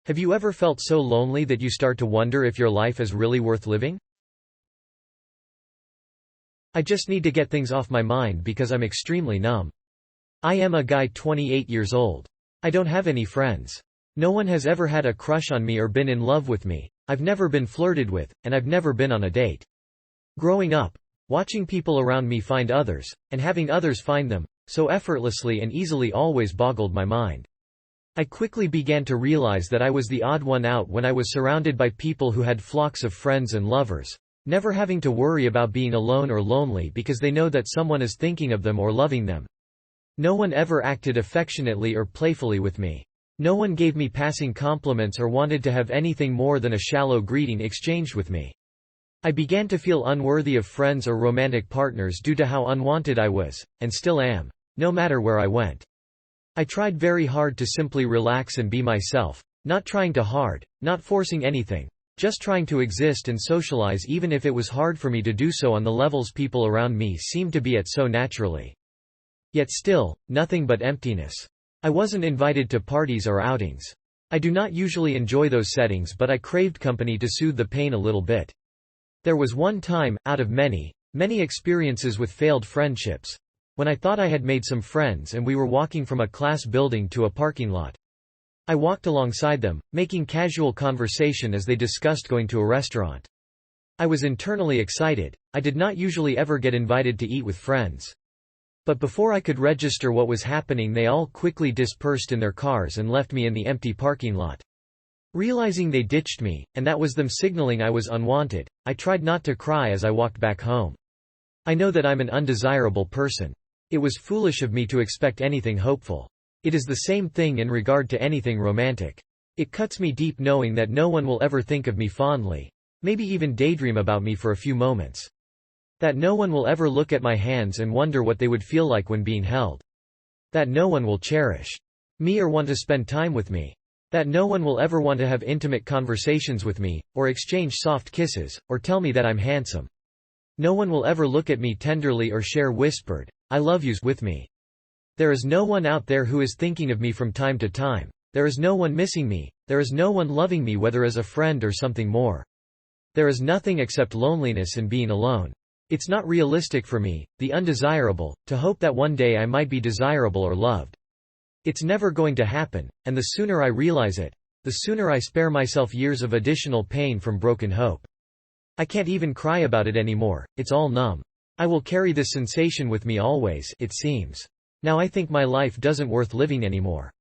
Have you ever felt so lonely that you start to wonder if your life is really worth living? I just need to get things off my mind because I'm extremely numb. I am a guy 28 years old. I don't have any friends. No one has ever had a crush on me or been in love with me. I've never been flirted with, and I've never been on a date. Growing up, watching people around me find others, and having others find them, so effortlessly and easily always boggled my mind. I quickly began to realize that I was the odd one out when I was surrounded by people who had flocks of friends and lovers, never having to worry about being alone or lonely because they know that someone is thinking of them or loving them. No one ever acted affectionately or playfully with me. No one gave me passing compliments or wanted to have anything more than a shallow greeting exchanged with me. I began to feel unworthy of friends or romantic partners due to how unwanted I was, and still am, no matter where I went. I tried very hard to simply relax and be myself, not trying too hard, not forcing anything, just trying to exist and socialize even if it was hard for me to do so on the levels people around me seemed to be at so naturally. Yet still, nothing but emptiness. I wasn't invited to parties or outings. I do not usually enjoy those settings, but I craved company to soothe the pain a little bit. There was one time, out of many experiences with failed friendships, when I thought I had made some friends and we were walking from a class building to a parking lot. I walked alongside them, making casual conversation as they discussed going to a restaurant. I was internally excited. I did not usually ever get invited to eat with friends. But before I could register what was happening, they all quickly dispersed in their cars and left me in the empty parking lot. Realizing they ditched me, and that was them signaling I was unwanted, I tried not to cry as I walked back home. I know that I'm an undesirable person. It was foolish of me to expect anything hopeful. It is the same thing in regard to anything romantic. It cuts me deep knowing that no one will ever think of me fondly, maybe even daydream about me for a few moments. That no one will ever look at my hands and wonder what they would feel like when being held. That no one will cherish me or want to spend time with me. That no one will ever want to have intimate conversations with me, or exchange soft kisses, or tell me that I'm handsome. No one will ever look at me tenderly or share whispered, "I love yous" with me. There is no one out there who is thinking of me from time to time. There is no one missing me. There is no one loving me, whether as a friend or something more. There is nothing except loneliness and being alone. It's not realistic for me, the undesirable, to hope that one day I might be desirable or loved. It's never going to happen, and the sooner I realize it, the sooner I spare myself years of additional pain from broken hope. I can't even cry about it anymore, it's all numb. I will carry this sensation with me always, it seems. Now I think my life doesn't worth living anymore.